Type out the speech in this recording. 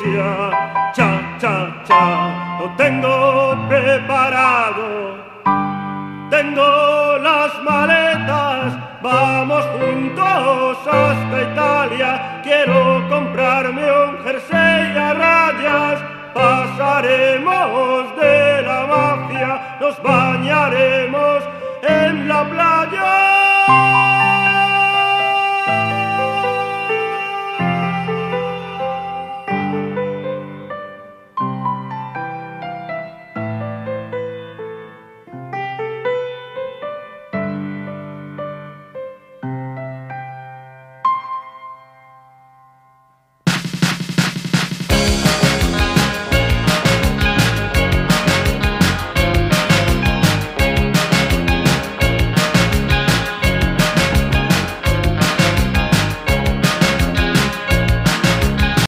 iglesia. Cha, cha, cha, lo tengo preparado. Tengo las maletas, vamos juntos hasta Italia. Quiero comprarme un jersey a rayas. Pasaremos de la mafia, nos bañaremos